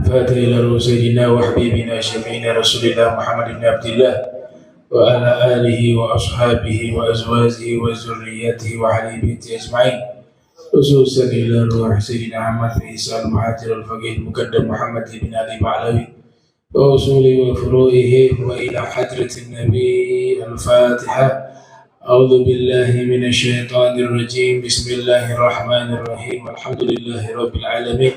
فاتح إلى روح سيدنا وحبيبنا شفيعنا رسول الله محمد بن عبد الله وعلى آله وأصحابه وأزواجه وذريته وأهل بيته أجمعين، خصوصا إلى روح سيدنا أحمد عيسى المهاجر الفقيه المقدم محمد بن علي بعلوي وأصوله وفروعه وإلى حضرة النبي. الفاتحة. أعوذ بالله من الشيطان الرجيم. بسم الله الرحمن الرحيم. الحمد لله رب العالمين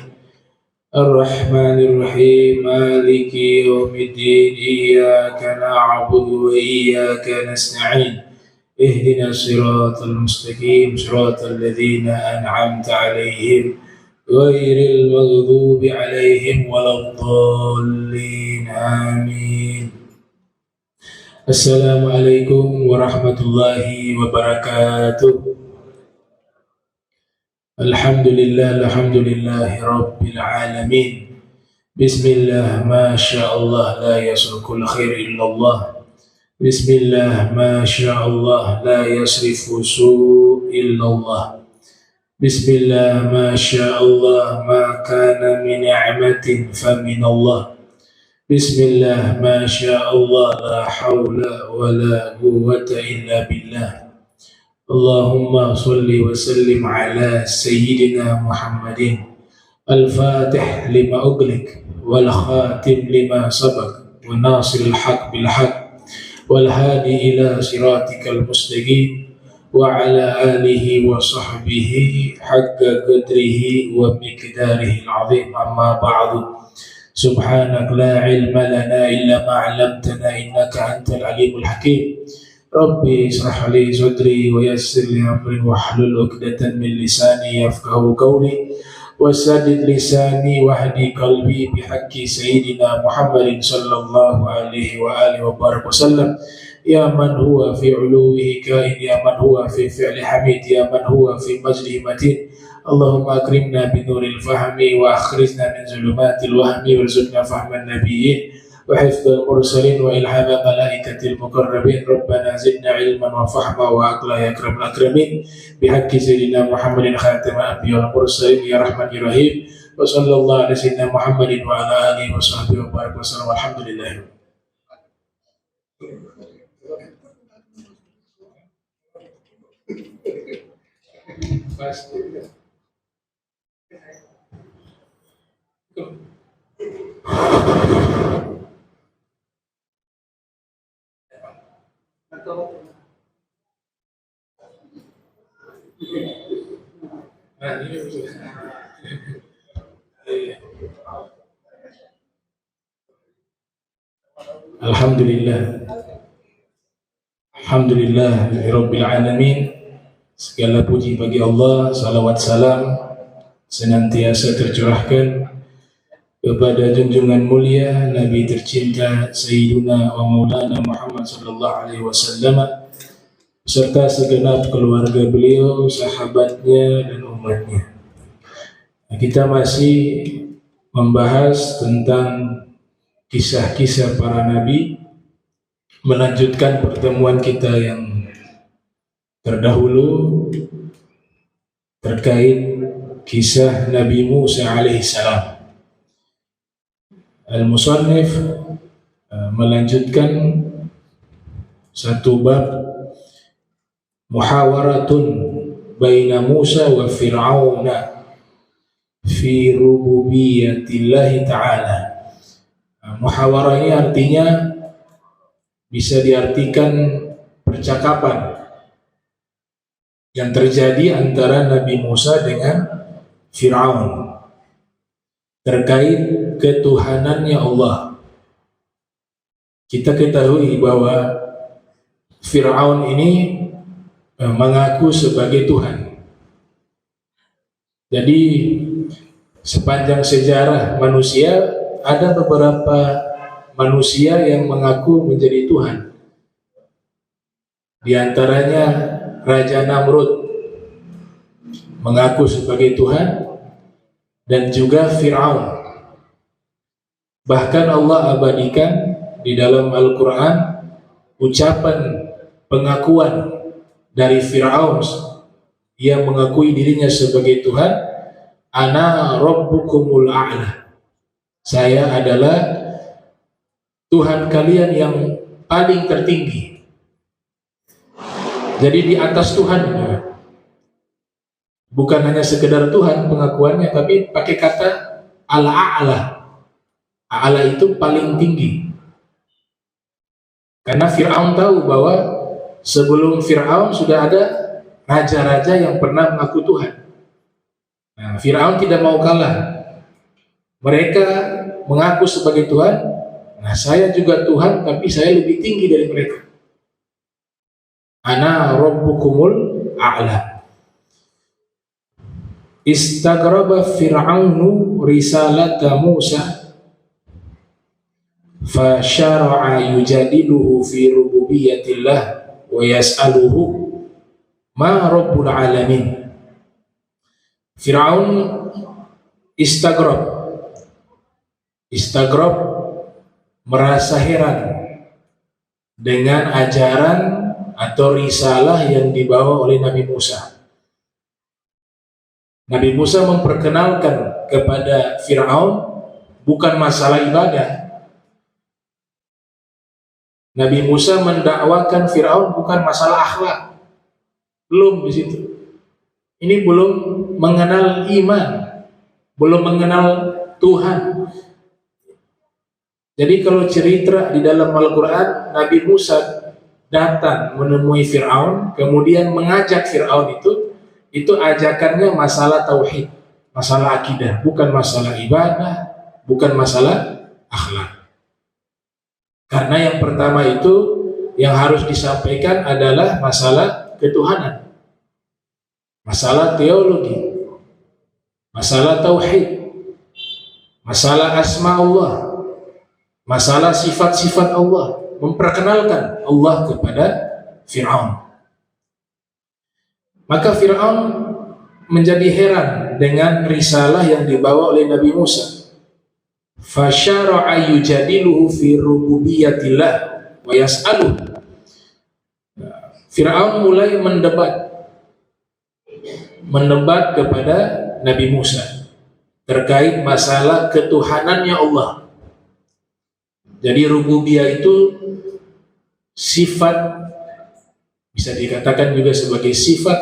الرحمن الرحيم مالك يوم الدين. إياك نعبد وإياك نستعين. اهدنا الصراط المستقيم صراط الذين أنعمت عليهم غير المغضوب عليهم ولا الضالين. آمين. Assalamualaikum warahmatullahi wabarakatuh. Alhamdulillahi rabbil alamin. Bismillah, masya Allah, la yasrukul khair illallah. Bismillah, masya Allah, la yasrifu su' illallah. Bismillah, masya Allah, ma kana min ni'matin fa min Allah. Bismillah, masya Allah, la hawla wa la quwwata illa billah. Allahumma salli wa sallim ala sayyidina Muhammadin al-fatih lima ughliq wal khatim lima sabaq wa nasiril haq bil haq wal hadi ila siratikal mustaqim wa ala alihi wa sahbihi haqqa qadrihi wa miqdarihi al-azim. Amma ba'du. Subhanak la ilma lana illa ma 'allamtana innaka antal alimul hakim. Rabbi israh li sadri wa yassir li amri wahlul 'uqdatan min lisani yafqahu qawli wasaddid lisani wahdi qalbi bihaqqi sayyidina Muhammadin sallallahu alaihi wa alihi wa barik wasallam. Ya man huwa fi 'uluwihi kain, ya man huwa fi fi'li hamid, ya man huwa fi majlihi matin. Allahumma akrimna binuril fahmi wa akhrijna min zulumatil wahmi warzuqna fahman nabiyyin wa hifdzal mursalin wa ilhama malaikatil muqarrabin. Rabbana zidna ilman wa fahma wa aqla ya akramul akramin bihaqqi sayyidina Muhammadin khatamil anbiya wal mursalin ya rahman ya rahim. Wa sallallahu ala sayyidina Muhammadin wa ala alihi wa sahbihi wa barik wasallam. Alhamdulillah. Alhamdulillah rabbil alamin. Segala puji bagi Allah, salawat salam senantiasa tercurahkan kepada junjungan mulia Nabi tercinta Sayyiduna wa Maulana Muhammad sallallahu alaihi wasallam beserta segenap keluarga beliau, sahabatnya dan umatnya. Kita masih membahas tentang kisah-kisah para nabi, melanjutkan pertemuan kita yang terdahulu terkait kisah Nabi Musa alaihissalam. Al-Musannif melanjutkan satu bab muhawaratun baina Musa wa Fir'auna fi rububiyatillahi ta'ala. Muhawarah ini artinya bisa diartikan percakapan yang terjadi antara Nabi Musa dengan Fir'aun terkait ketuhanannya Allah. Kita ketahui bahwa Fir'aun ini mengaku sebagai Tuhan. Jadi sepanjang sejarah manusia ada beberapa manusia yang mengaku menjadi Tuhan. Di antaranya Raja Namrud mengaku sebagai Tuhan, dan juga Fir'aun. Bahkan Allah abadikan di dalam Al-Quran ucapan pengakuan dari Fir'aun yang mengakui dirinya sebagai Tuhan, ana rabbukumul a'la. Saya adalah Tuhan kalian yang paling tertinggi. Jadi di atas Tuhan, bukan hanya sekedar Tuhan pengakuannya, tapi pakai kata Al-A'la. A'la itu paling tinggi. Karena Fir'aun tahu bahwa sebelum Fir'aun sudah ada raja-raja yang pernah mengaku Tuhan. Nah, Fir'aun tidak mau kalah. Mereka mengaku sebagai Tuhan. Nah, saya juga Tuhan, tapi saya lebih tinggi dari mereka. Ana rabbukumul a'la. Istaghraba Fir'aunu risalata Musa fa syara'a yujadiluhu fi rububiyyatillah wa yas'aluhu ma rabbul alamin. Fir'aun istaghrab merasa heran dengan ajaran atau risalah yang dibawa oleh Nabi Musa. Nabi Musa memperkenalkan kepada Fir'aun bukan masalah ibadah. Nabi Musa mendakwakan Fir'aun bukan masalah akhlak. Belum di situ. Ini belum mengenal iman, belum mengenal Tuhan. Jadi kalau cerita di dalam Al-Quran, Nabi Musa datang menemui Fir'aun, kemudian mengajak Fir'aun itu ajakannya masalah tauhid, masalah akidah, bukan masalah ibadah, bukan masalah akhlak. Karena yang pertama itu yang harus disampaikan adalah masalah ketuhanan, masalah teologi, masalah tauhid, masalah asma Allah, masalah sifat-sifat Allah, memperkenalkan Allah kepada Fir'aun. Maka Fir'aun menjadi heran dengan risalah yang dibawa oleh Nabi Musa. Fasyara'a yujadiluhu fi rububiyyatillah wa yas'aluhu. Fir'aun mulai mendebat kepada Nabi Musa terkait masalah ketuhanannya Allah. Jadi rububiyah itu sifat, bisa dikatakan juga sebagai sifat,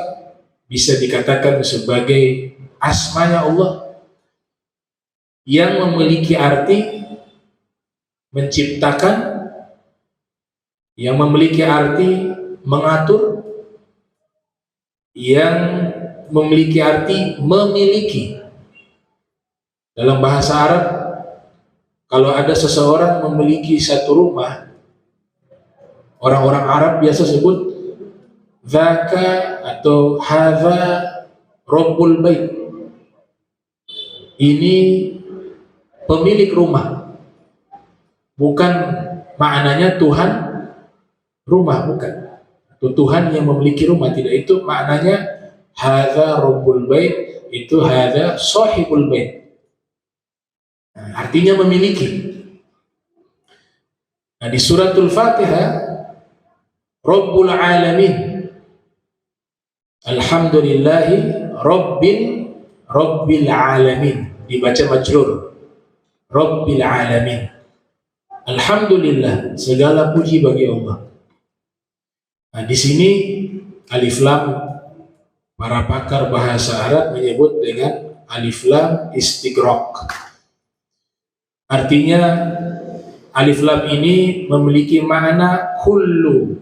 bisa dikatakan sebagai asmanya Allah yang memiliki arti menciptakan, yang memiliki arti mengatur, yang memiliki arti memiliki. Dalam bahasa Arab, kalau ada seseorang memiliki satu rumah, orang-orang Arab biasa sebut zaka atau hadza rabbul bait. Ini pemilik rumah. Bukan maknanya Tuhan rumah, bukan. Atau Tuhan yang memiliki rumah, tidak. Itu maknanya hadza rabbul bait, itu hadza sahibul bait. Nah, artinya memiliki. Nah, di suratul Fatihah, Rabbul Alamin, Alhamdulillahi Rabbil Alamin, dibaca majrur, Rabbil Alamin. Alhamdulillah, segala puji bagi Allah. Nah, di sini alif lam, para pakar bahasa Arab menyebut dengan alif lam istighraq. Artinya alif lam ini memiliki makna kullu.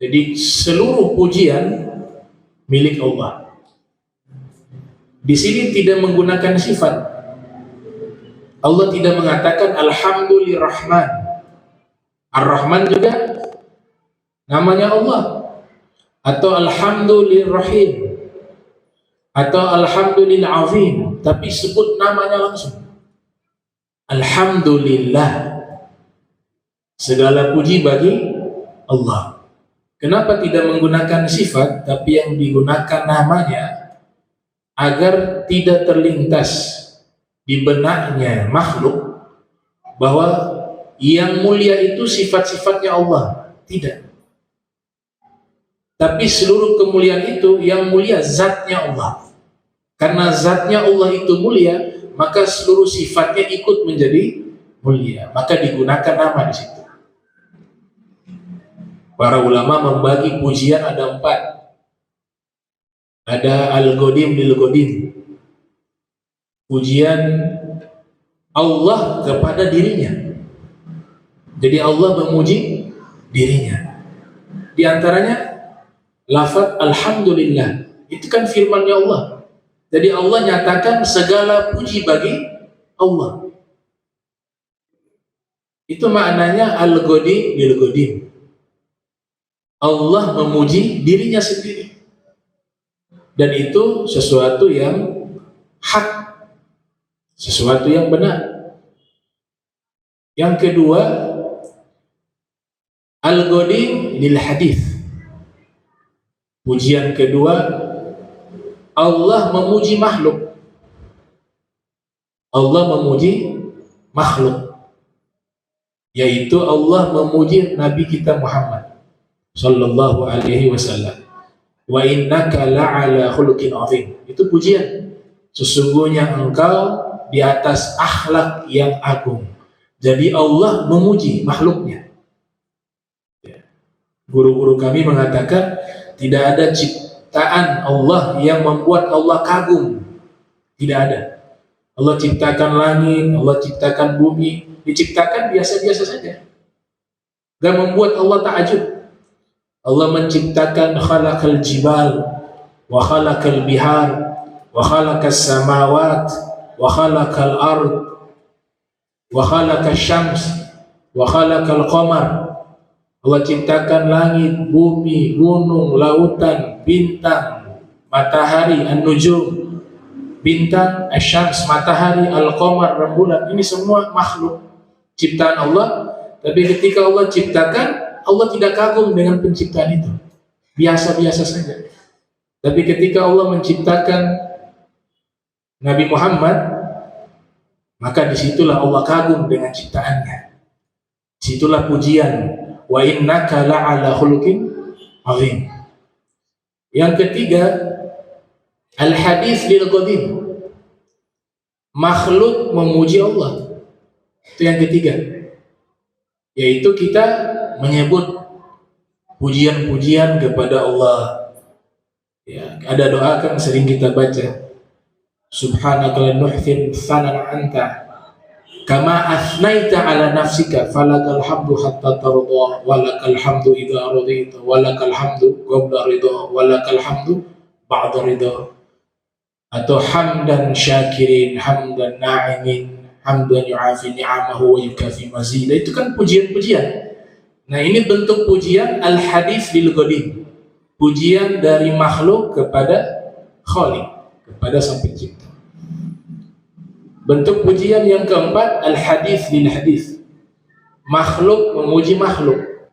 Jadi seluruh pujian milik Allah. Di sini tidak menggunakan sifat. Allah tidak mengatakan Alhamdulillahirrahman. Ar-Rahman juga namanya Allah. Atau Alhamdulillahirrahim. Atau Alhamdulillahazim. Tapi sebut namanya langsung. Alhamdulillah, segala puji bagi Allah. Kenapa tidak menggunakan sifat, tapi yang digunakan namanya, agar tidak terlintas di benaknya makhluk bahwa yang mulia itu sifat-sifatnya Allah. Tidak. Tapi seluruh kemuliaan itu yang mulia zatnya Allah. Karena zatnya Allah itu mulia, maka seluruh sifatnya ikut menjadi mulia. Maka digunakan nama di situ. Para ulama membagi pujian ada 4. Ada al-Qadim lil-Qadim. Pujian Allah kepada dirinya. Jadi Allah memuji dirinya. Di antaranya lafaz alhamdulillah. Itu kan firman-Nya Allah. Jadi Allah nyatakan segala puji bagi Allah. Itu maknanya al-Qadim lil-Qadim. Allah memuji dirinya sendiri. Dan itu sesuatu yang hak, sesuatu yang benar. Yang kedua, al-Qadim lil hadis. Pujian kedua, Allah memuji makhluk. Allah memuji makhluk, yaitu Allah memuji Nabi kita Muhammad sallallahu alaihi wasallam. Wa innaka la'ala khuluqin 'azim. Itu pujian. Sesungguhnya engkau di atas akhlak yang agung. Jadi Allah memuji makhluknya. Guru-guru kami mengatakan tidak ada ciptaan Allah yang membuat Allah kagum. Tidak ada. Allah ciptakan langit, Allah ciptakan bumi, diciptakan biasa-biasa saja. Gak membuat Allah takjub. Allah menciptakan khalaqal jibal wa khalaqal bihar wa khalaqas samawat wa khalaqal ard wa khalaqash syams wa khalaqal qamar. Allah ciptakan langit, bumi, gunung, lautan, bintang, matahari, an-nujum, bintang, asyams, matahari, al-qamar, rembulan. Ini semua makhluk ciptaan Allah. Tapi ketika Allah ciptakan, Allah tidak kagum dengan penciptaan itu. Biasa-biasa saja. Tapi ketika Allah menciptakan Nabi Muhammad, maka disitulah Allah kagum dengan ciptaannya. Disitulah pujian. Wa innaka la'ala khuluqin 'azim. Yang ketiga, al-hadis lil qadim. Makhluk memuji Allah. Itu yang ketiga. Yaitu kita menyebut pujian-pujian kepada Allah. Ya, ada doa kan sering kita baca. Subhanaka la nuhsin sanan anta kama asnaita ala nafsika falakal hamdu hatta tarda walakal hamdu idza radita walakal hamdu qabla ridha walakal hamdu ba'da ridha. Atau hamdan syakirin hamdan na'imin hamdan yu'afi ni'amahu wa yukafi mazida. Itu kan pujian-pujian. Nah, ini bentuk pujian al-hadis lil qadim. Pujian dari makhluk kepada Khaliq, kepada Sang Pencipta. Bentuk pujian yang keempat, al-hadis lil hadis. Makhluk memuji makhluk.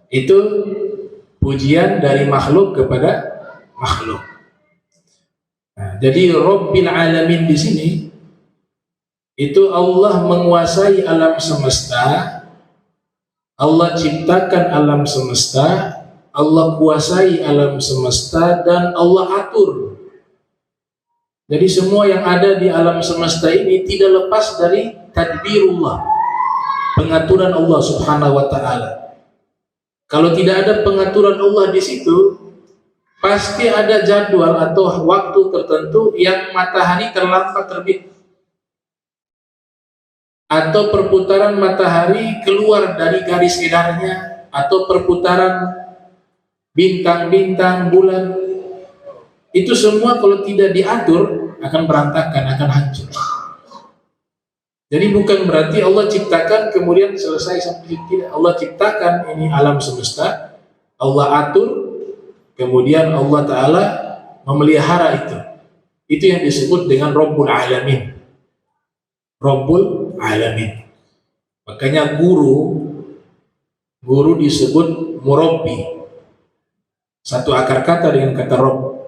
Itu pujian dari makhluk kepada makhluk. Nah, jadi Rabbil Alamin di sini itu Allah menguasai alam semesta. Allah ciptakan alam semesta, Allah kuasai alam semesta, dan Allah atur. Jadi semua yang ada di alam semesta ini tidak lepas dari tadbirullah, pengaturan Allah subhanahu wa ta'ala. Kalau tidak ada pengaturan Allah di situ, pasti ada jadwal atau waktu tertentu yang matahari terlambat terbit, atau perputaran matahari keluar dari garis edarnya, atau perputaran bintang-bintang, bulan. Itu semua kalau tidak diatur akan berantakan, akan hancur. Jadi bukan berarti Allah ciptakan kemudian selesai sampai tidak. Allah ciptakan ini alam semesta, Allah atur, kemudian Allah Ta'ala memelihara itu. Itu yang disebut dengan Rabbul Alamin. Rabbul Alamin. Makanya guru disebut murabbi. Satu akar kata dengan kata Rabb.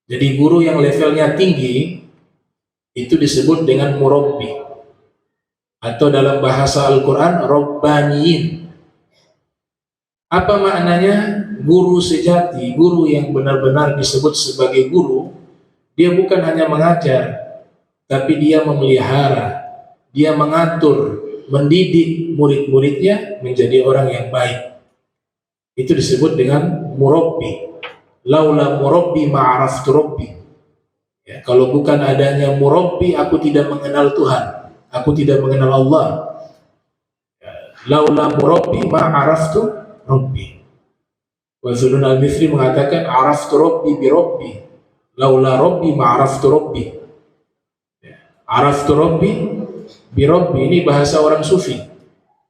Jadi guru yang levelnya tinggi itu disebut dengan murabbi. Atau dalam bahasa Al-Quran, Rabbaniyin. Apa maknanya? Guru sejati, guru yang benar-benar disebut sebagai guru, Dia bukan hanya mengajar, tapi dia memelihara, dia mengatur, mendidik murid-muridnya menjadi orang yang baik. Itu disebut dengan murabbi. Laula murabbi ma'araftu rabbi. Ya, kalau bukan adanya murabbi, aku tidak mengenal Tuhan, aku tidak mengenal Allah. Ya, laula murabbi ma'araftu rabbi. Wa Zunnun al-Mithri mengatakan araftu rabbi bi rabbi. Laula rabbi ma'araftu rabbi. Ya, araftu rabbi bi rabbi, ini bahasa orang sufi.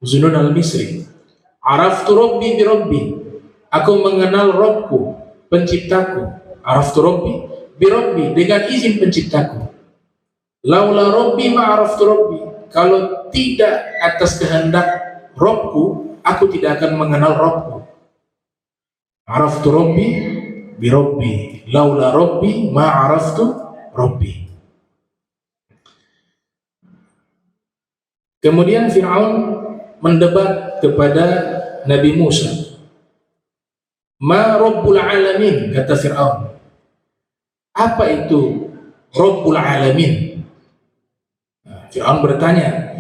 Zunnun al-Mithri. Araftu rabbi bi rabbi. Aku mengenal Rabbku, penciptaku. Araftu rabbi bi rabbi, dengan izin penciptaku. Laula rabbi ma'araftu rabbi. Kalau tidak atas kehendak Rabbku, aku tidak akan mengenal Rabbku. Araftu rabbi bi rabbi. Laula rabbi ma'araftu rabbi. Kemudian Fir'aun mendebat kepada Nabi Musa. Ma Rabbul Alamin, kata Fir'aun. Apa itu Rabbul Alamin? Fir'aun bertanya.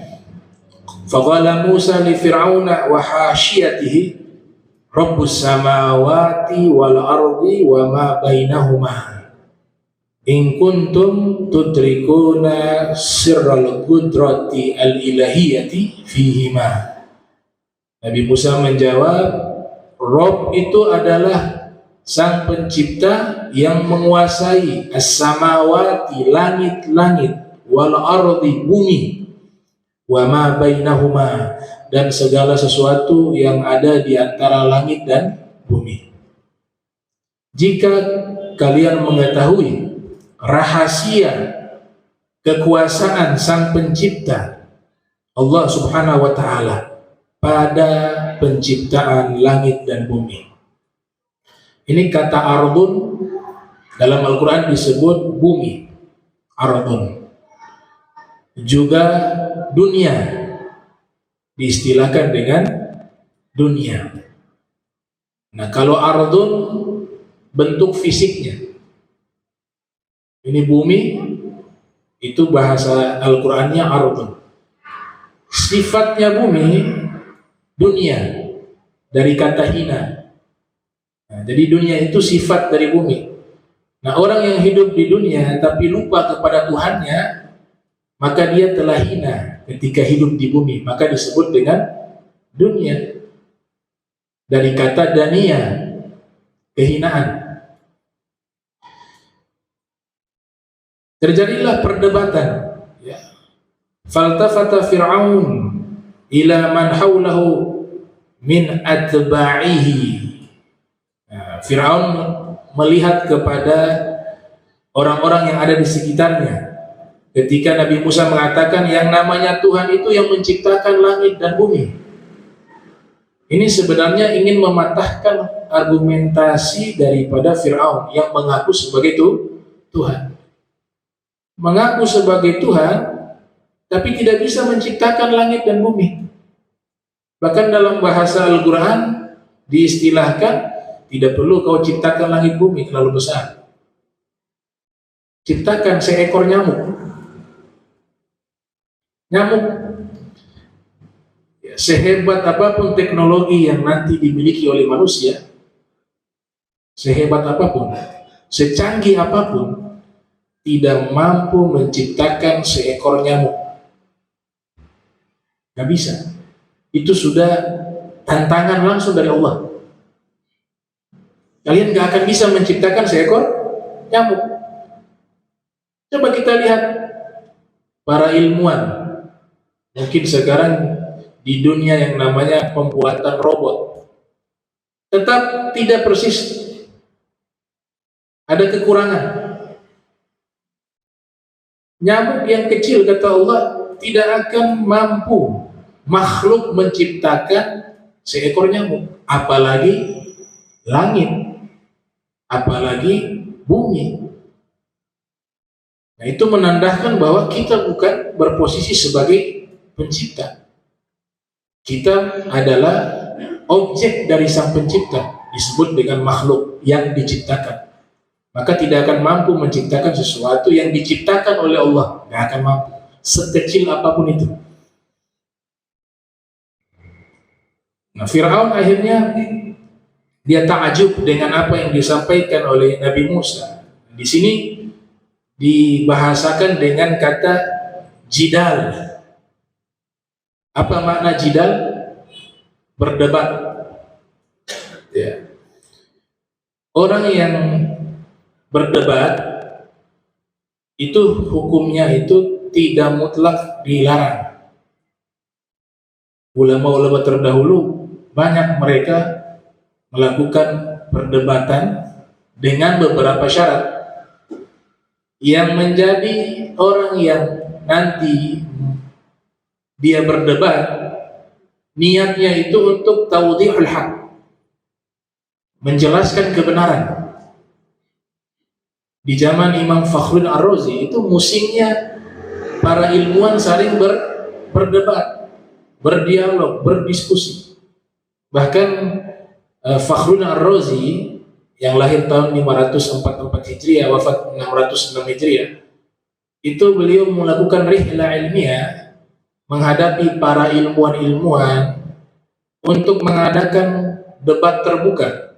Faqala Musa li Fir'auna wa hasyiyatihi Rabbus samawati wal ardi wa ma bainahuma in kuntum tudrikuna sirral qudrati al ilahiyati fihima. Nabi Musa menjawab, Rob itu adalah sang pencipta yang menguasai as-samawati, langit-langit, wal ardi, bumi, wa ma bainahuma, dan segala sesuatu yang ada di antara langit dan bumi. Jika kalian mengetahui rahasia kekuasaan sang pencipta Allah Subhanahu wa ta'ala pada penciptaan langit dan bumi. Ini kata ardun dalam Al-Quran disebut bumi, ardun. Juga dunia diistilahkan dengan dunia. Nah, kalau ardun bentuk fisiknya, ini bumi, itu bahasa Al-Qurannya ardun. Sifatnya bumi dunia, dari kata hina. Nah, jadi dunia itu sifat dari bumi. Nah, orang yang hidup di dunia tapi lupa kepada Tuhannya, maka dia telah hina ketika hidup di bumi, maka disebut dengan dunia. Dari kata dania, kehinaan. Terjadilah perdebatan. Ya. Faltafata Fir'aun ila man haulahu min atba'ihi. Nah, Fir'aun melihat kepada orang-orang yang ada di sekitarnya ketika Nabi Musa mengatakan yang namanya Tuhan itu yang menciptakan langit dan bumi. Ini sebenarnya ingin mematahkan argumentasi daripada Fir'aun yang mengaku sebagai Tuhan. Mengaku sebagai Tuhan tapi tidak bisa menciptakan langit dan bumi. Bahkan dalam bahasa Al-Quran diistilahkan, tidak perlu kau ciptakan langit bumi terlalu besar. Ciptakan seekor nyamuk. Nyamuk, ya, sehebat apapun teknologi yang nanti dimiliki oleh manusia, sehebat apapun, secanggih apapun, tidak mampu menciptakan seekor nyamuk. Gak bisa. Itu sudah tantangan langsung dari Allah. Kalian gak akan bisa menciptakan seekor nyamuk. Coba kita lihat para ilmuwan. Mungkin sekarang di dunia yang namanya pembuatan robot, tetap tidak persis. Ada kekurangan. Nyamuk yang kecil, kata Allah, tidak akan mampu makhluk menciptakan seekor nyamuk, apalagi langit, apalagi bumi. Nah, itu menandakan bahwa kita bukan berposisi sebagai pencipta. Kita adalah objek dari sang pencipta, disebut dengan makhluk yang diciptakan. maka tidak akan mampu menciptakan sesuatu yang diciptakan oleh Allah. Tidak akan mampu, sekecil apapun itu. Nah, Fir'aun akhirnya dia ta'ajub dengan apa yang disampaikan oleh Nabi Musa. Di sini dibahasakan dengan kata jidal. Apa makna jidal? Berdebat. Ya. Orang yang berdebat itu hukumnya itu tidak mutlak dilarang. Ulama-ulama terdahulu banyak mereka melakukan perdebatan dengan beberapa syarat yang menjadi orang yang nanti dia berdebat niatnya itu untuk tawdihul haq, menjelaskan kebenaran. Di zaman Imam Fakhruddin Ar-Razi itu musimnya para ilmuwan saling berdebat, berdialog, berdiskusi. Bahkan Fakhruddin Ar-Razi yang lahir tahun 544 Hijriah, wafat 606 Hijriah, itu beliau melakukan rihlah ilmiah menghadapi para ilmuwan-ilmuwan untuk mengadakan debat terbuka,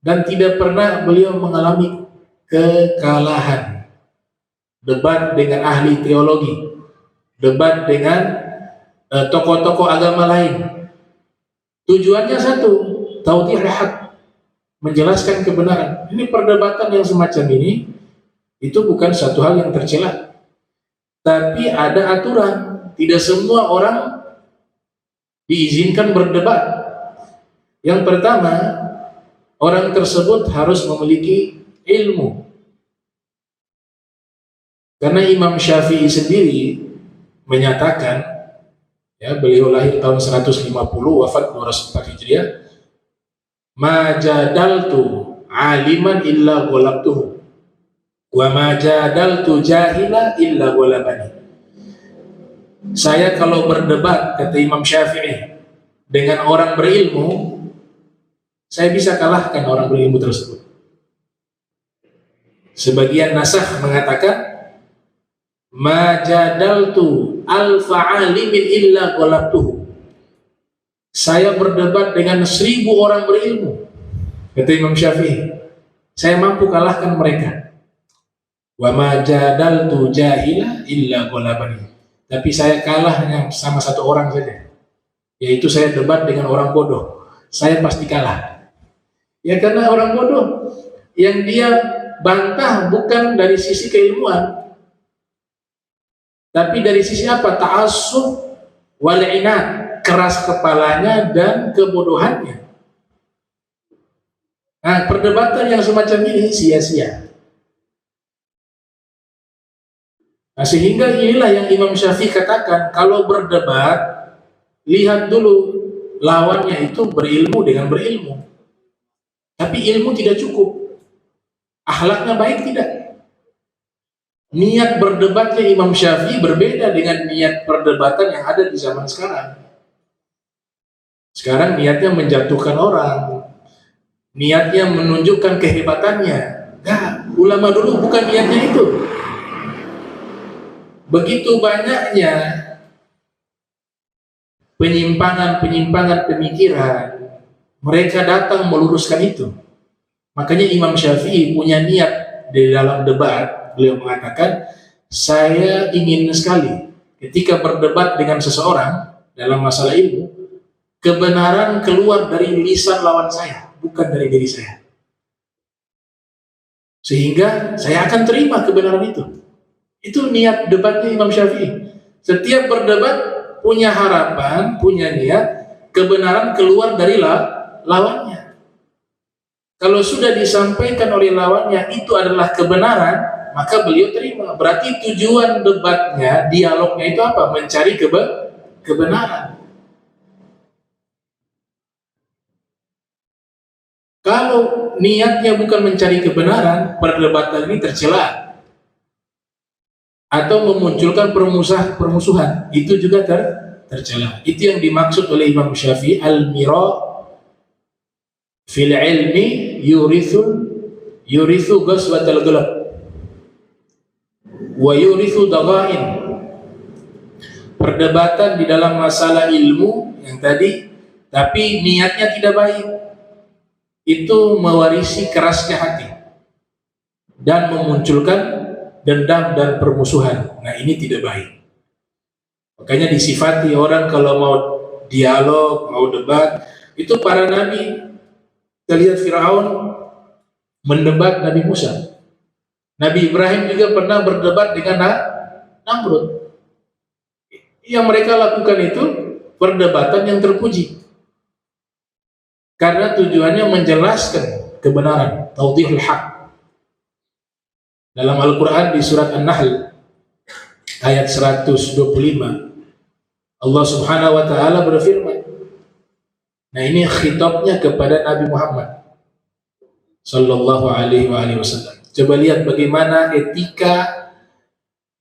dan tidak pernah beliau mengalami kekalahan. Debat dengan ahli teologi, debat dengan tokoh-tokoh agama lain. Tujuannya satu, tawdih haq, menjelaskan kebenaran. Ini perdebatan yang semacam ini itu bukan satu hal yang tercela, tapi ada aturan. Tidak semua orang diizinkan berdebat. Yang pertama, orang tersebut harus memiliki ilmu. Karena Imam Syafi'i sendiri menyatakan, ya, beliau lahir tahun 150, wafat 204 Hijriah, ma jadaltu aliman illa ghalabtuhu wa ma jadaltu jahila illa ghalabani. Saya kalau berdebat, kata Imam Syafi'i, dengan orang berilmu, saya bisa kalahkan orang berilmu tersebut. Sebagian nasakh mengatakan, ma jadaltu alfa alimin illa ghalabtuhu. Saya berdebat dengan 1000 orang berilmu, kata Imam Syafi'i, saya mampu kalahkan mereka. Wa ma jadaltu jahila illa ghalabani. Tapi saya kalah hanya sama satu orang saja, yaitu saya debat dengan orang bodoh. Saya pasti kalah. Ya, karena orang bodoh yang dia bantah bukan dari sisi keilmuan, tapi dari sisi apa? Ta'assub wal inad, keras kepalanya dan kebodohannya. Nah, perdebatan yang semacam ini sia-sia. Nah, sehingga inilah yang Imam Syafi'i katakan, kalau berdebat, lihat dulu lawannya itu berilmu dengan berilmu. Tapi ilmu tidak cukup, akhlaknya baik tidak. Niat berdebatnya Imam Syafi'i berbeda dengan niat perdebatan yang ada di zaman sekarang. Sekarang niatnya menjatuhkan orang, niatnya menunjukkan kehebatannya. Nah, ulama dulu bukan niatnya itu. Begitu banyaknya penyimpangan-penyimpangan pemikiran, mereka datang meluruskan itu. Makanya Imam Syafi'i punya niat di dalam debat. Beliau mengatakan, saya ingin sekali ketika berdebat dengan seseorang dalam masalah ilmu, kebenaran keluar dari lisan lawan saya, bukan dari diri saya. Sehingga saya akan terima kebenaran itu. Itu niat debatnya Imam Syafi'i. Setiap berdebat punya harapan, punya niat, kebenaran keluar dari lawannya. Kalau sudah disampaikan oleh lawannya itu adalah kebenaran, maka beliau terima. Berarti tujuan debatnya, dialognya itu apa? Mencari kebenaran. Kalau niatnya bukan mencari kebenaran, perdebatan ini tercela. Atau memunculkan permusuhan, itu juga tercela. Itu yang dimaksud oleh Imam Syafi'i, al-mira fil ilmi yurithul yurithu ghaswatal ghalab wa yurithu daghain. Perdebatan di dalam masalah ilmu yang tadi, tapi niatnya tidak baik, itu mewarisi kerasnya hati dan memunculkan dendam dan permusuhan. Nah, ini tidak baik. Makanya disifati orang kalau mau dialog, mau debat, itu para nabi. Kita lihat Firaun mendebat Nabi Musa. Nabi Ibrahim juga pernah berdebat dengan Namrud. Yang mereka lakukan itu perdebatan yang terpuji, karena tujuannya menjelaskan kebenaran, tawdihul haq. Dalam Al-Quran di surat An-Nahl ayat 125, Allah Subhanahu wa ta'ala berfirman. Nah, ini khitabnya kepada Nabi Muhammad sallallahu alaihi wasallam. Coba lihat bagaimana etika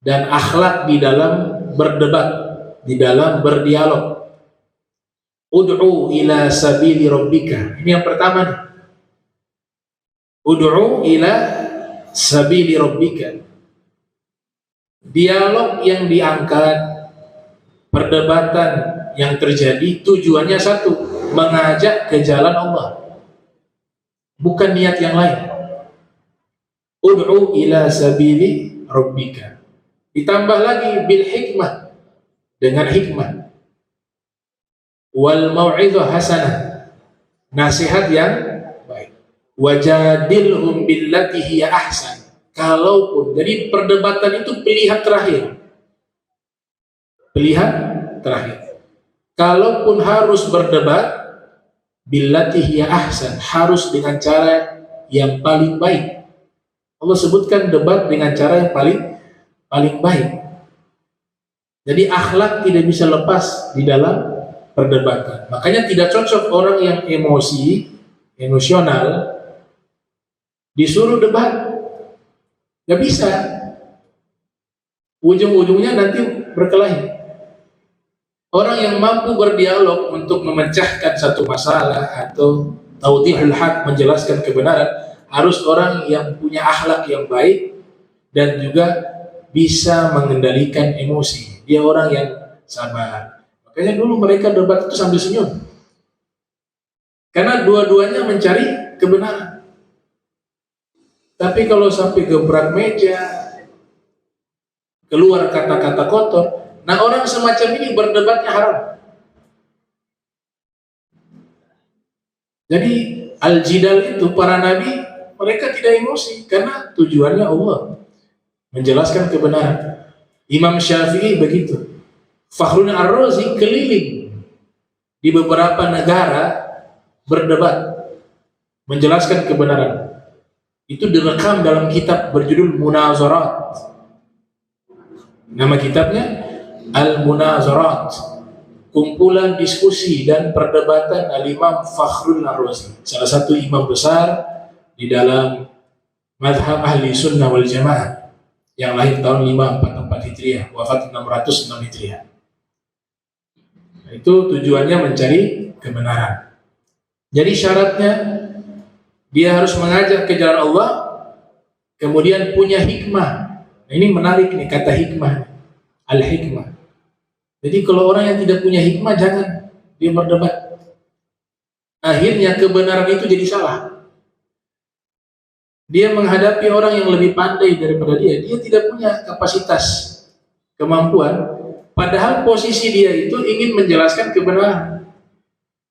dan akhlak di dalam berdebat, di dalam berdialog. Ud'u ila sabili rabbika. Ini yang pertama nih. Ud'u ila sabili rabbika. Dialog yang diangkat, perdebatan yang terjadi, tujuannya satu, mengajak ke jalan Allah, bukan niat yang lain. Ud'u ila sabili rabbika. Ditambah lagi bil hikmah, dengan hikmah. Wal mau'izah hasanah, nasihat yang baik. Wajadilhum billati hiya ahsan. Kalaupun, jadi perdebatan itu pilihan terakhir. Pilihan terakhir. Kalaupun harus berdebat, billati hiya ahsan, harus dengan cara yang paling baik. Allah sebutkan debat dengan cara yang paling baik. Jadi akhlak tidak bisa lepas di dalam perdebatan. Makanya tidak cocok orang yang emosional disuruh debat. Gak bisa. Ujung-ujungnya nanti berkelahi. Orang yang mampu berdialog untuk memecahkan satu masalah atau tawdihul haq, menjelaskan kebenaran, harus orang yang punya akhlak yang baik dan juga bisa mengendalikan emosi. Dia orang yang sabar. Makanya dulu mereka debat itu sambil senyum, karena dua-duanya mencari kebenaran. Tapi kalau sampai gebrak meja, keluar kata-kata kotor, nah orang semacam ini berdebatnya haram. Jadi al-jidal itu para nabi, mereka tidak emosi karena tujuannya Allah menjelaskan kebenaran. Imam Syafi'i begitu. Fakhrul Ar-Razi keliling di beberapa negara berdebat, menjelaskan kebenaran. Itu direkam dalam kitab berjudul Munazarat. Nama kitabnya Al-Munazarat, kumpulan diskusi dan perdebatan Al-Imam Fakhrul Ar-Razi, salah satu imam besar di dalam mazhab Ahli Sunnah wal Jamaah, yang lahir tahun 544 Hijriah, wafat 606 Hijriah. Itu tujuannya mencari kebenaran. Jadi syaratnya dia harus mengajak ke jalan Allah, kemudian punya hikmah. Nah, ini menarik nih kata hikmah, al-hikmah. Jadi kalau orang yang tidak punya hikmah, jangan dia berdebat. Akhirnya kebenaran itu jadi salah. Dia menghadapi orang yang lebih pandai daripada dia tidak punya kapasitas, kemampuan, padahal posisi dia itu ingin menjelaskan kebenaran.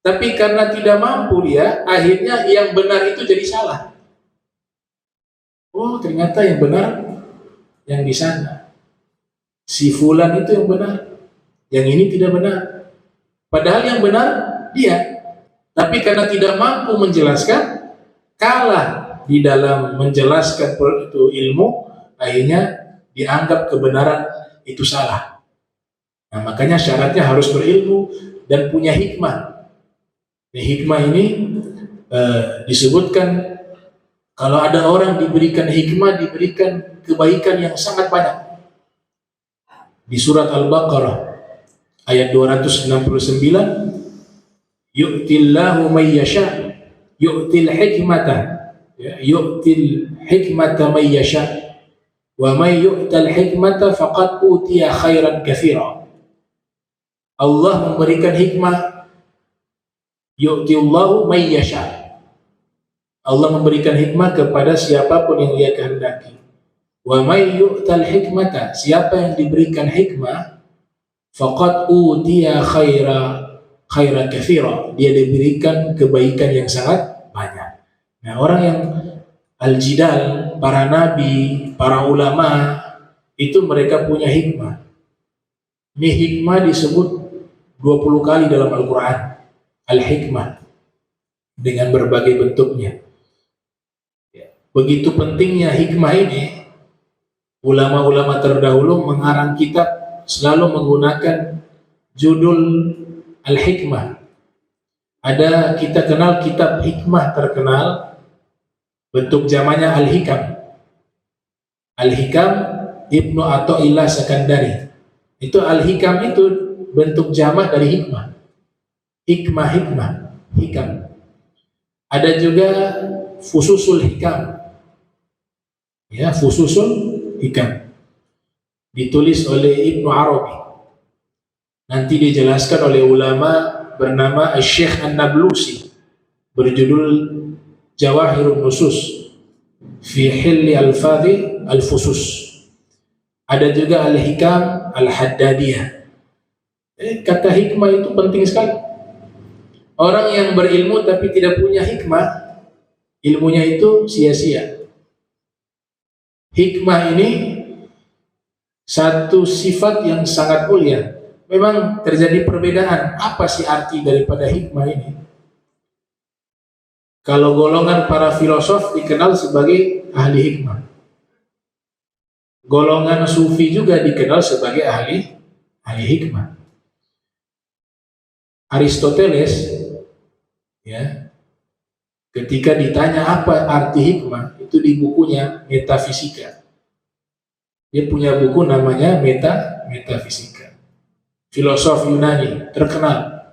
Tapi karena tidak mampu dia, akhirnya yang benar itu jadi salah. Oh, ternyata yang benar yang di sana. Si fulan itu yang benar, yang ini tidak benar. Padahal yang benar dia. Tapi karena tidak mampu menjelaskan, kalah di dalam menjelaskan itu ilmu, akhirnya dianggap kebenaran itu salah. Nah, makanya syaratnya harus berilmu dan punya hikmah. Nah, hikmah ini disebutkan kalau ada orang diberikan hikmah, diberikan kebaikan yang sangat banyak. Di surat Al-Baqarah ayat 269, yu'tillahu may yasha yu'til hikmata Ya, yu'til hikmata may yasha wa may yu'tal hikmata faqad utiya khairan katsira. Allah memberikan hikmah, yu'tillahu may yasha. Allah memberikan hikmah kepada siapapun yang Dia kehendaki. Wa may yu'tal hikmata, siapa yang diberikan hikmah, faqad utiya khairan katsira, dia diberikan kebaikan yang sangat banyak. Nah, orang yang al-jidal, para nabi, para ulama, itu mereka punya hikmah. Ini hikmah disebut 20 kali dalam Al-Quran. Al-hikmah, dengan berbagai bentuknya. Begitu pentingnya hikmah ini, ulama-ulama terdahulu mengarang kitab selalu menggunakan judul Al-Hikmah. Ada, kita kenal kitab hikmah terkenal, bentuk zamannya Al-Hikam. Al-Hikam Ibnu Athaillah Sakandari. Itu Al-Hikam itu bentuk jamak dari hikmah. Hikmah, hikam. Ada juga Fususul Hikam. Ya, Fususul Hikam. Ditulis oleh Ibnu Arabi. Nanti dijelaskan oleh ulama bernama Syekh An-Nablusi, berjudul Jawahirun Nusus fi Hilli Al-Fadhi Al-Fusus. Ada juga Al-Hikam Al-Haddadiyah. Kata hikmah itu penting sekali. Orang yang berilmu tapi tidak punya hikmah, ilmunya itu sia-sia. Hikmah ini satu sifat yang sangat mulia. Memang terjadi perbedaan. Apa sih arti daripada hikmah ini? Kalau golongan para filosof dikenal sebagai ahli hikmah. Golongan sufi juga dikenal sebagai ahli hikmah. Aristoteles, ya, ketika ditanya apa arti hikmah, itu di bukunya Metafisika. Dia punya buku namanya Metafisika. Filosof Yunani terkenal.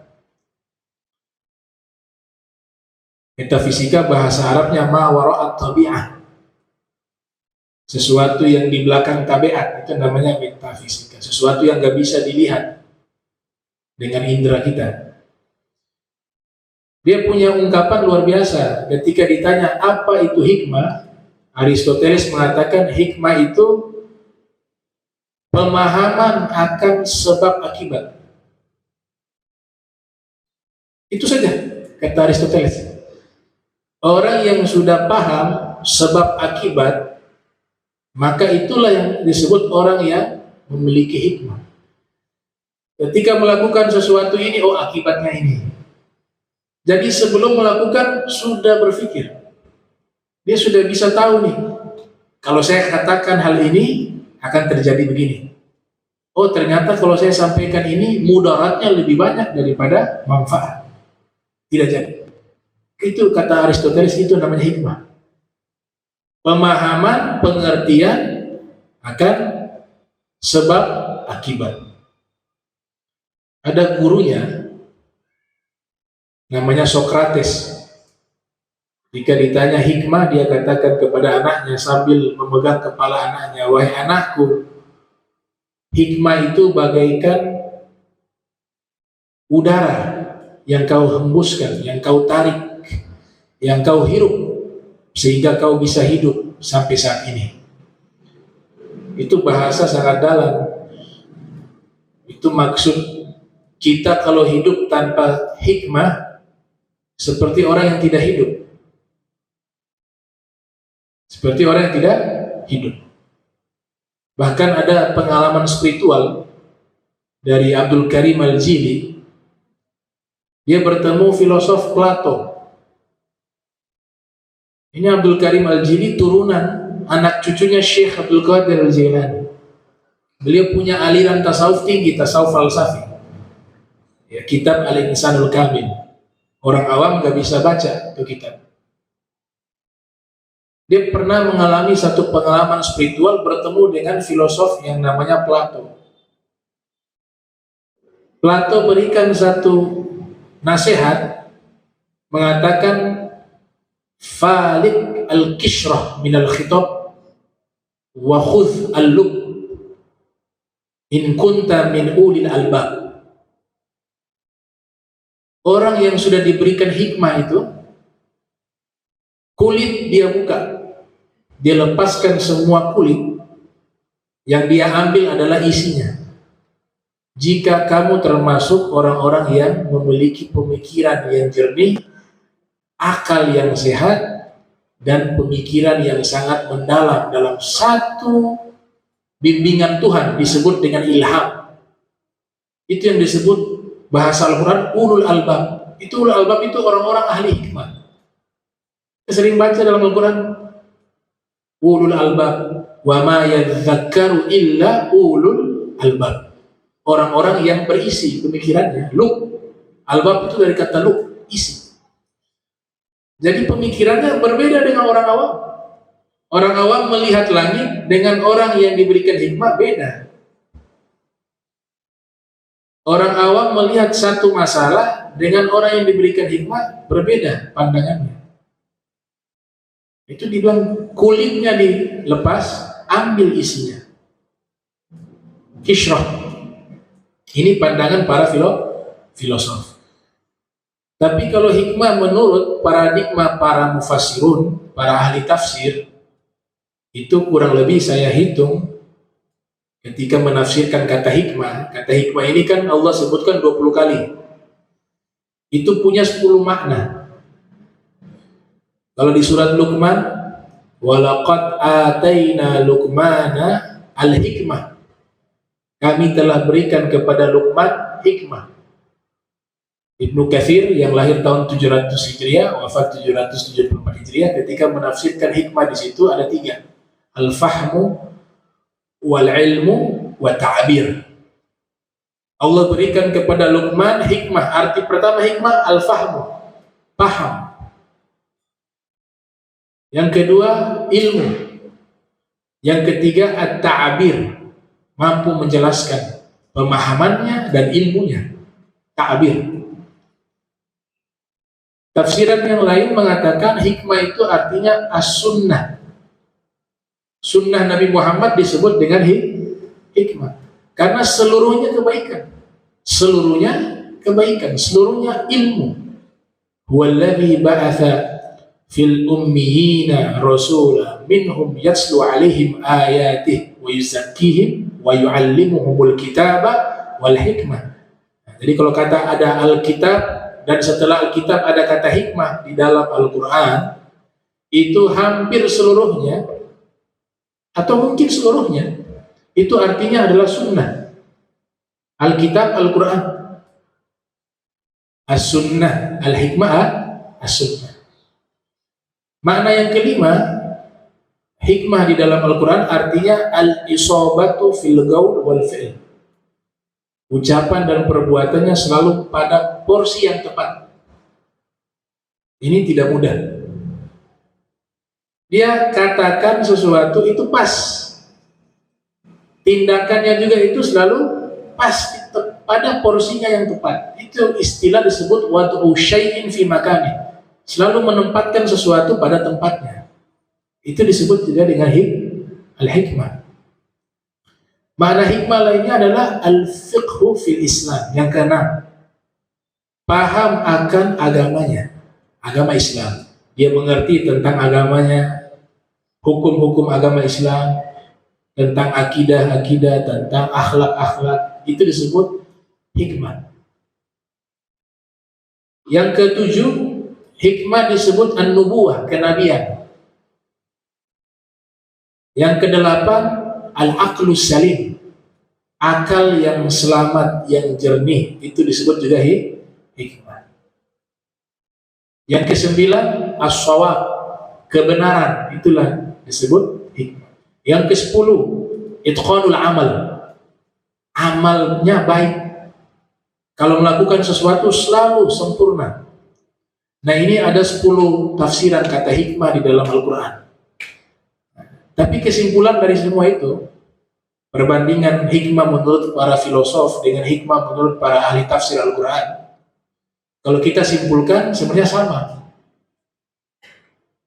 Metafisika bahasa Arabnya ma wara'at tabi'ah. Sesuatu yang di belakang tabiat, itu namanya metafisika. Sesuatu yang gak bisa dilihat dengan indera kita. Dia punya ungkapan luar biasa. Ketika ditanya apa itu hikmah, Aristoteles mengatakan hikmah itu pemahaman akan sebab akibat. Itu saja, kata Aristoteles. Orang yang sudah paham sebab akibat, maka itulah yang disebut orang yang memiliki hikmah. Ketika melakukan sesuatu ini, oh akibatnya ini. Jadi sebelum melakukan sudah berpikir. Dia sudah bisa tahu nih, kalau saya katakan hal ini akan terjadi begini. Oh ternyata kalau saya sampaikan ini mudaratnya lebih banyak daripada manfaat. Tidak jadi. Itu kata Aristoteles, itu namanya hikmah. Pemahaman, pengertian akan sebab akibat. Ada gurunya namanya Sokrates. Jika ditanya hikmah, dia katakan kepada anaknya sambil memegang kepala anaknya, wahai anakku, hikmah itu bagaikan udara yang kau hembuskan, yang kau tarik, yang kau hirup, sehingga kau bisa hidup sampai saat ini. Itu bahasa sangat dalam. Itu maksud kita kalau hidup tanpa hikmah, seperti orang yang tidak hidup. Seperti orang yang tidak hidup. Bahkan ada pengalaman spiritual dari Abdul Karim Al-Jili. Dia bertemu filosof Plato. Ini Abdul Karim Al-Jili turunan anak cucunya Syekh Abdul Qadir Al-Jailani. Beliau punya aliran tasawuf tinggi, tasawuf falsafi. Ya, kitab Al-Insanul Kamil. Orang awam gak bisa baca itu kitab. Dia pernah mengalami satu pengalaman spiritual bertemu dengan filosof yang namanya Plato. Plato berikan satu nasihat, mengatakan falik al-kishrah minal khitab wa khudh al-lub in kunta min ulil albab. Orang yang sudah diberikan hikmah itu, kulit dia buka, dia lepaskan semua kulit, yang dia ambil adalah isinya. Jika kamu termasuk orang-orang yang memiliki pemikiran yang jernih, akal yang sehat, dan pemikiran yang sangat mendalam dalam satu bimbingan Tuhan, disebut dengan ilham. Itu yang disebut bahasa Al-Quran ulul albab. Itu ulul albab itu orang-orang ahli hikmah. Kita sering baca dalam Al-Quran ulul albab wa ma yadzakkaru illa ulul albab. Orang-orang yang berisi pemikirannya, lub. Albab itu dari kata lub, isi. Jadi pemikirannya berbeda dengan orang awam. Orang awam melihat langit dengan orang yang diberikan hikmah beda. Orang awam melihat satu masalah dengan orang yang diberikan hikmah berbeda pandangannya. Itu dibilang kulitnya dilepas, ambil isinya. Kishrah. Ini pandangan para filosof. Tapi kalau hikmah menurut paradigma para mufassirun, para ahli tafsir, itu kurang lebih saya hitung ketika menafsirkan kata hikmah. Kata hikmah ini kan Allah sebutkan 20 kali. Itu punya 10 makna. Kalau di surat Luqman, walaqad ataina Luqmana al-hikmah. Kami telah berikan kepada Luqman hikmah. Ibnu Katsir yang lahir tahun 700 Hijriah, wafat 774 Hijriah, ketika menafsirkan hikmah di situ ada 3. Al-fahmu wal ilmu wa ta'bir. Allah berikan kepada Luqman hikmah. Arti pertama hikmah al-fahmu, paham. Yang kedua ilmu. Yang ketiga at-ta'bir, mampu menjelaskan pemahamannya dan ilmunya. Ta'bir. Tafsiran yang lain mengatakan hikmah itu artinya as-sunnah. Sunnah Nabi Muhammad disebut dengan hikmah. Karena seluruhnya kebaikan. Seluruhnya kebaikan. Seluruhnya ilmu. Huwallazi ba'atha fil ummiyina rasula minhum yatslu alaihim ayatih wa yuzakkihim wa yu'allimuhumul kitaba wal hikmah. Jadi kalau kata ada Alkitab dan setelah Alkitab ada kata hikmah di dalam Al-Quran, itu hampir seluruhnya atau mungkin seluruhnya itu artinya adalah sunnah. Alkitab, Al-Quran, as-sunnah, al-hikmah, as-sunnah. Makna yang kelima, hikmah di dalam Al-Quran artinya al-isobatu fil gaul wal fi'l. Ucapan dan perbuatannya selalu pada porsi yang tepat. Ini tidak mudah. Dia katakan sesuatu itu pas. Tindakannya juga itu selalu pas pada porsinya yang tepat. Itu istilah disebut wad'u syai'in fi makani. Selalu menempatkan sesuatu pada tempatnya. Itu disebut juga dengan al-hikmah. Makna hikmah lainnya adalah al-fiqhu fil Islam. Yang keenam, paham akan agamanya, agama Islam. Dia mengerti tentang agamanya, hukum-hukum agama Islam, tentang akidah-akidah, tentang akhlak-akhlak. Itu disebut hikmah. Yang ketujuh, hikmah disebut an-nubuwah, kenabian. Yang kedelapan, al-aqlus salim, akal yang selamat, yang jernih. Itu disebut juga hikmah. Yang kesembilan, as-shawab, kebenaran. Itulah disebut hikmah. Yang kesepuluh, itqanul amal, amalnya baik. Kalau melakukan sesuatu selalu sempurna. Nah, ini ada 10 tafsiran kata hikmah di dalam Al-Quran. Tapi kesimpulan dari semua itu, perbandingan hikmah menurut para filosof dengan hikmah menurut para ahli tafsir Al-Quran, kalau kita simpulkan sebenarnya sama.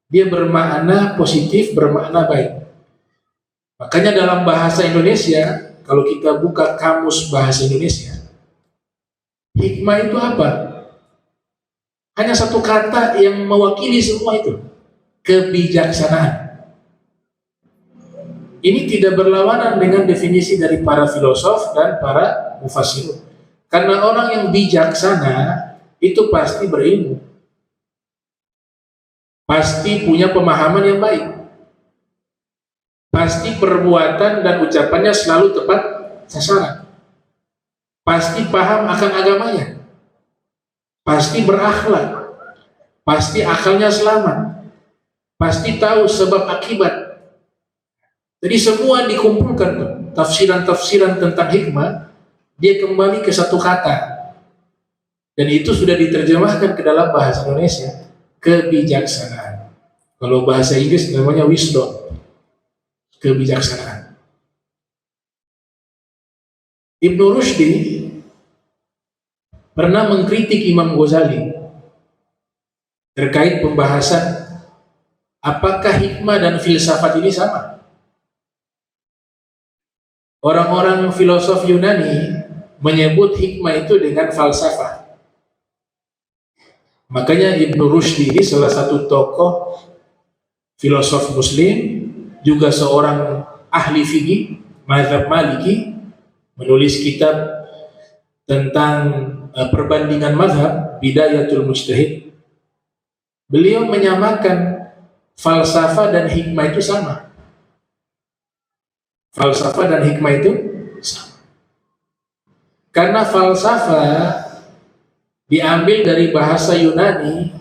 Dia bermakna positif, bermakna baik. Makanya dalam bahasa Indonesia, kalau kita buka kamus bahasa Indonesia, hikmah itu apa? Hanya satu kata yang mewakili semua itu, kebijaksanaan. Ini tidak berlawanan dengan definisi dari para filosof dan para mufassirun. Karena orang yang bijaksana itu pasti berilmu, pasti punya pemahaman yang baik, pasti perbuatan dan ucapannya selalu tepat sasaran, pasti paham akan agamanya, pasti berakhlak, pasti akalnya selamat, pasti tahu sebab akibat. Jadi semua dikumpulkan tuh, tafsiran-tafsiran tentang hikmah, dia kembali ke satu kata, dan itu sudah diterjemahkan ke dalam bahasa Indonesia, kebijaksanaan. Kalau bahasa Inggris namanya wisdom, kebijaksanaan. Ibnu Rushdi pernah mengkritik Imam Ghazali terkait pembahasan apakah hikmah dan filsafat ini sama. Orang-orang filosof Yunani menyebut hikmah itu dengan falsafah. Makanya Ibnu Rushdi ini salah satu tokoh filosof muslim, juga seorang ahli fikih mazhab Maliki, menulis kitab tentang perbandingan mazhab, Bidayatul Mujtahid. Beliau menyamakan falsafah dan hikmah itu sama. Falsafah dan hikmah itu sama. Karena falsafah diambil dari bahasa Yunani,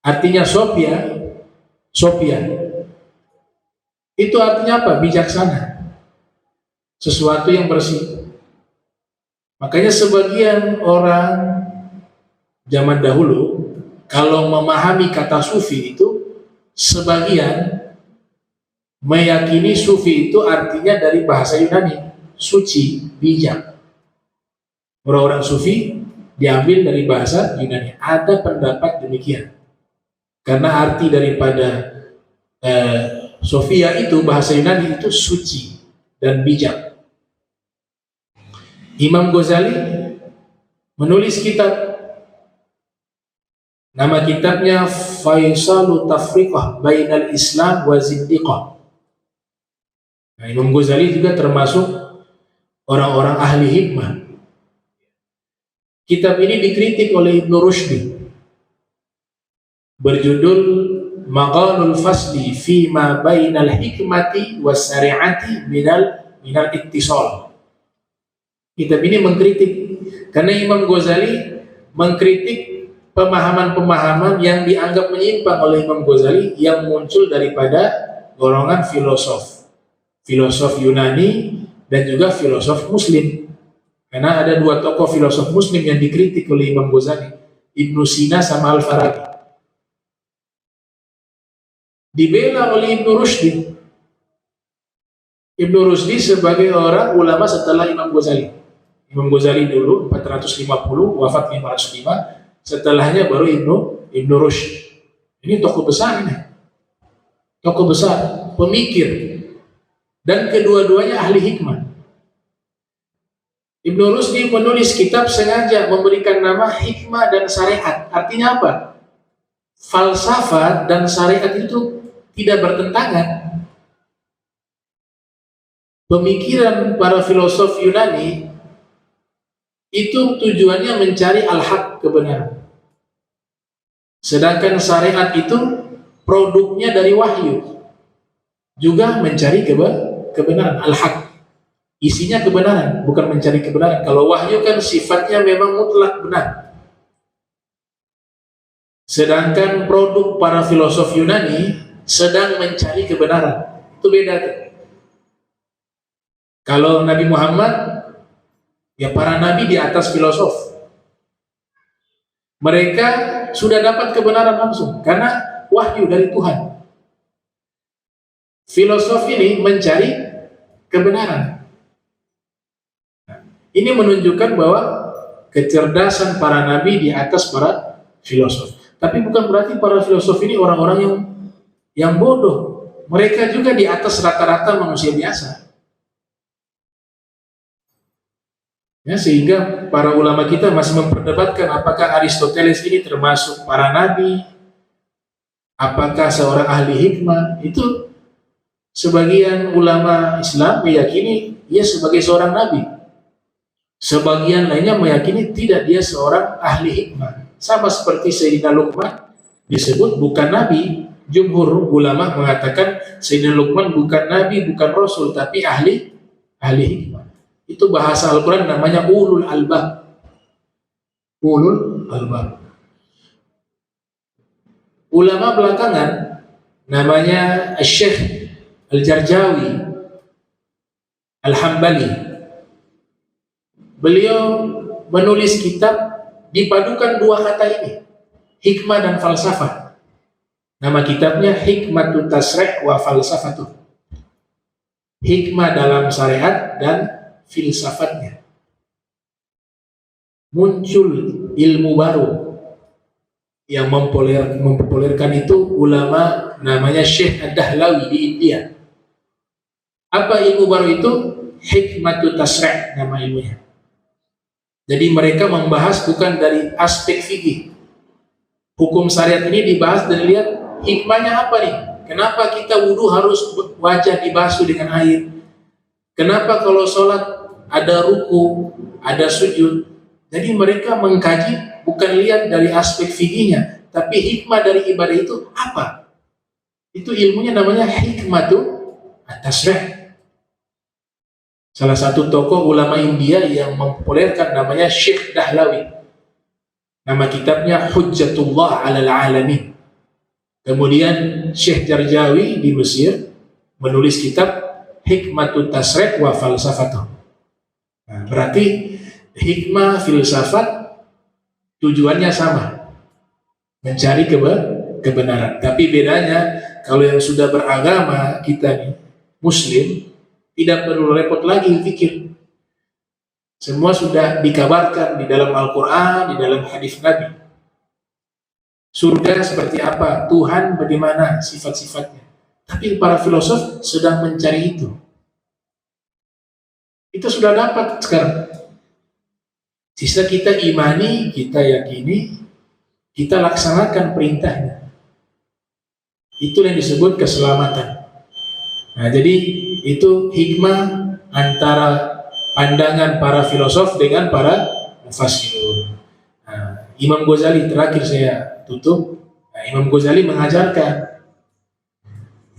artinya Sophia. Itu artinya apa? Bijaksana. Sesuatu yang bersih. Makanya sebagian orang zaman dahulu kalau memahami kata sufi itu, sebagian meyakini sufi itu artinya dari bahasa Yunani, suci, bijak. Orang-orang sufi diambil dari bahasa Yunani. Ada pendapat demikian. Karena arti daripada Sofia itu, bahasa Yunani itu suci dan bijak. Imam Ghazali menulis kitab, nama kitabnya Faisalu Tafriqah Bainal Islam wa Zindiqah. Nah, Imam Ghazali juga termasuk orang-orang ahli hikmah. Kitab ini dikritik oleh Ibnu Rushdi, berjudul Maqalul Fasli fi ma bainal hikmati was syari'ati minal ittisal. Kitab ini mengkritik karena Imam Ghazali mengkritik pemahaman-pemahaman yang dianggap menyimpang oleh Imam Ghazali yang muncul daripada golongan filosof Yunani dan juga filosof Muslim. Karena ada dua tokoh filosof Muslim yang dikritik oleh Imam Ghazali, Ibnu Sina sama Al-Farabi. Dibela oleh Ibnu Rushdi. Ibnu Rushdi sebagai orang ulama setelah Imam Ghazali. Imam Ghazali dulu 450, wafat 505, setelahnya baru Ibnu Rushd. Ini tokoh besar ini. Tokoh besar, pemikir. Dan kedua-duanya ahli hikmah. Ibnu Rushdi menulis kitab sengaja memberikan nama hikmah dan syariat. Artinya apa? Falsafat dan syariat itu tidak bertentangan. Pemikiran para filosof Yunani itu tujuannya mencari al-haq, kebenaran. Sedangkan syariat itu produknya dari wahyu, juga mencari kebenaran, al-haq. Isinya kebenaran, bukan mencari kebenaran. Kalau wahyu kan sifatnya memang mutlak benar. Sedangkan produk para filosof Yunani sedang mencari kebenaran. Itu beda tuh. Kalau Nabi Muhammad, ya para nabi di atas filosof. Mereka sudah dapat kebenaran langsung karena wahyu dari Tuhan. Filosof ini mencari kebenaran. Ini menunjukkan bahwa kecerdasan para nabi di atas para filosof. Tapi bukan berarti para filosof ini orang-orang yang bodoh. Mereka juga di atas rata-rata manusia biasa. Ya, sehingga para ulama kita masih memperdebatkan apakah Aristoteles ini termasuk para nabi, apakah seorang ahli hikmah. Itu sebagian ulama Islam meyakini ia sebagai seorang nabi. Sebagian lainnya meyakini tidak, dia seorang ahli hikmah. Sama seperti Sayyidina Luqman disebut bukan nabi. Jumhur ulama mengatakan Sayyidina Luqman bukan nabi, bukan rasul, tapi ahli hikmah. Itu bahasa Al-Quran namanya ulul albab. Ulul albab. Ulama belakangan namanya Syekh Al-Jarjawi Al-Hambali. Beliau menulis kitab dipadukan dua kata ini, hikmah dan falsafah. Nama kitabnya Hikmatut Tasri' wa Falsafatuh. Hikmah dalam syariat dan filsafatnya. Muncul ilmu baru yang mempopulerkan itu ulama namanya Syekh Ad-Dahlawi di India. Apa ilmu baru itu? Hikmatut Tasri' nama ilmunya. Jadi mereka membahas bukan dari aspek fikih. Hukum syariat ini dibahas dan lihat hikmahnya apa nih? Kenapa kita wudu harus wajah dibasuh dengan air? Kenapa kalau sholat ada ruku, ada sujud? Jadi mereka mengkaji bukan lihat dari aspek fikihnya, tapi hikmah dari ibadah itu apa? Itu ilmunya namanya hikmatu at-tasrih. Salah satu tokoh ulama India yang mempopulerkan namanya Syekh Dahlawi. Nama kitabnya Hujjatullah 'alal 'alamin. Kemudian Syekh Jarjawi di Mesir menulis kitab Hikmatut Tasri' wa Falsafatuh. Nah, berarti hikmah, filsafat tujuannya sama, mencari kebenaran. Tapi bedanya kalau yang sudah beragama kita nih, Muslim, tidak perlu repot lagi pikir. Semua sudah dikabarkan di dalam Al-Quran, di dalam hadis Nabi. Surga seperti apa, Tuhan bagaimana sifat-sifatnya. Tapi para filosof sedang mencari itu. Itu sudah dapat sekarang. Sisa kita imani, kita yakini, kita laksanakan perintahnya. Itu yang disebut keselamatan. Nah, jadi itu hikmah antara pandangan para filosof dengan para mufassirun. Nah, Imam Ghazali terakhir saya tutup. Nah, Imam Ghazali mengajarkan.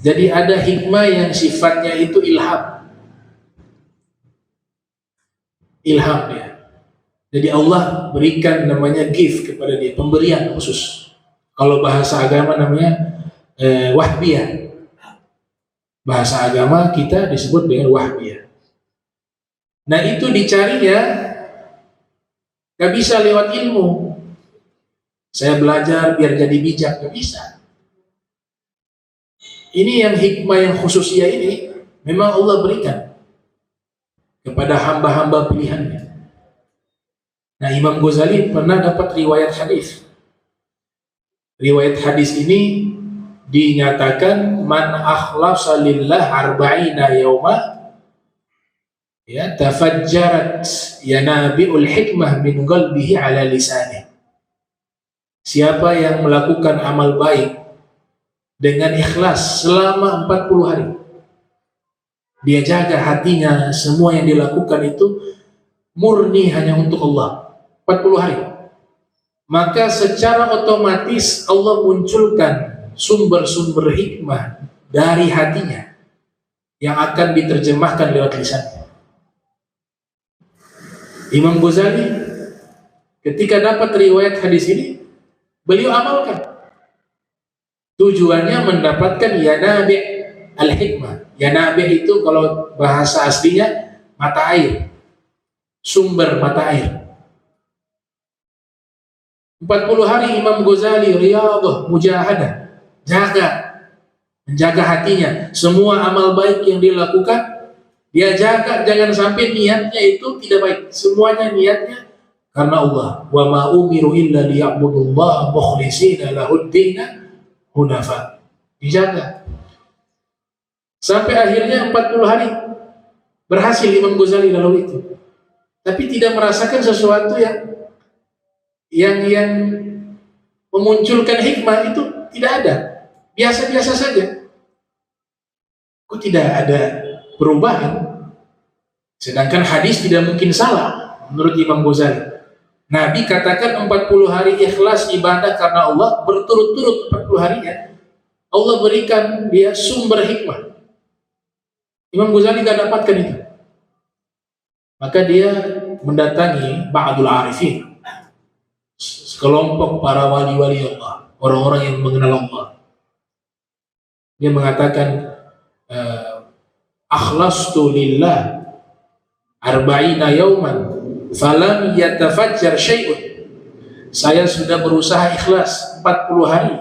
Jadi ada hikmah yang sifatnya itu ilham. Ilham ya. Jadi Allah berikan namanya gift kepada dia, pemberian khusus. Kalau bahasa agama namanya wahbiyah. Bahasa agama kita disebut dengan wahbiyah. Nah itu dicarinya gak bisa lewat ilmu. Saya belajar biar jadi bijak, gak bisa. Ini yang hikmah yang khususnya ini memang Allah berikan kepada hamba-hamba pilihannya. Nah Imam Ghazali pernah dapat riwayat hadis. Riwayat hadis ini dinyatakan man akhlasa lillah arba'ina yawma ya tafajjarat yanabi'ul hikmah min qalbihi ala lisanih. Siapa yang melakukan amal baik dengan ikhlas selama 40 hari, dia jaga hatinya, semua yang dilakukan itu murni hanya untuk Allah 40 hari, maka secara otomatis Allah munculkan sumber-sumber hikmah dari hatinya yang akan diterjemahkan lewat lisannya. Imam Ghazali ketika dapat riwayat hadis ini, beliau amalkan. Tujuannya mendapatkan yanabi' al-hikmah. Yanabi' itu kalau bahasa aslinya mata air, sumber mata air. 40 hari Imam Ghazali riyadhah, mujahadah, menjaga hatinya. Semua amal baik yang dilakukan dia jaga, jangan sampai niatnya itu tidak baik. Semuanya niatnya karena Allah. Wa ma umiru illa liya'budullaha mukhlishina lahud-dina hunafa. Dijaga. Sampai akhirnya 40 hari berhasil Imam Ghazali lalu itu. Tapi tidak merasakan sesuatu yang memunculkan hikmah, itu tidak ada. Biasa-biasa saja. Kok tidak ada perubahan? Sedangkan hadis tidak mungkin salah menurut Imam Ghazali. Nabi katakan 40 hari ikhlas ibadah karena Allah, berturut-turut 40 harinya Allah berikan dia sumber hikmah. Imam Ghazali tidak dapatkan itu. Maka dia mendatangi ba'dul arifin, sekelompok para wali-wali Allah, orang-orang yang mengenal Allah. Dia mengatakan, akhlastu lillah arba'ina yauman falam yatafajjar syai'un. Saya sudah berusaha ikhlas 40 hari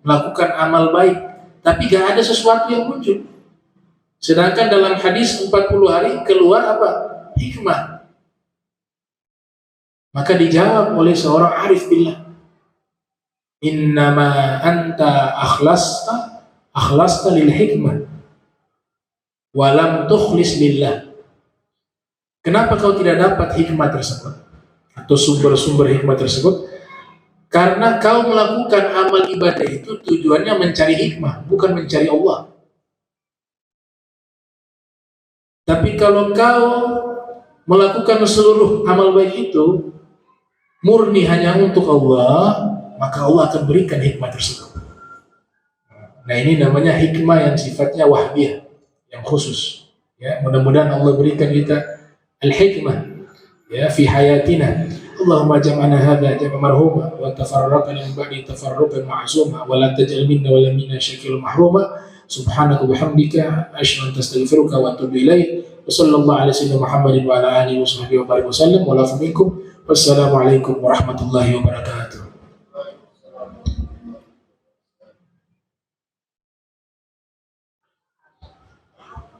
melakukan amal baik, tapi gak ada sesuatu yang muncul. Sedangkan dalam hadis 40 hari keluar apa? Hikmah. Maka dijawab oleh seorang arif billah, innama anta akhlasta lil hikmah walam tukhlis lillah. Kenapa kau tidak dapat hikmah tersebut atau sumber-sumber hikmah tersebut? Karena kau melakukan amal ibadah itu tujuannya mencari hikmah, bukan mencari Allah. Tapi kalau kau melakukan seluruh amal baik itu murni hanya untuk Allah, maka Allah akan berikan hikmah tersebut. Nah, ini namanya hikmah yang sifatnya wahbiyah, yang khusus. Ya, mudah-mudahan Allah berikan kita al-hikmah ya fi hayatina. Allahumma jam'ana hadza jam'an marhuma wa tafarraqna min ba'di tafarruqan ma'suma wa la taj'al minna wa la minna syakil mahruma. Subhanaka bihamdika asyhadu an la ilaha illa anta astaghfiruka wa atubu ilaik. Wassallallahu ala sayyidina Muhammadin wa ala alihi wa sahbihi wa barik wasallam wa la minkum. Wassalamualaikum warahmatullahi wabarakatuh.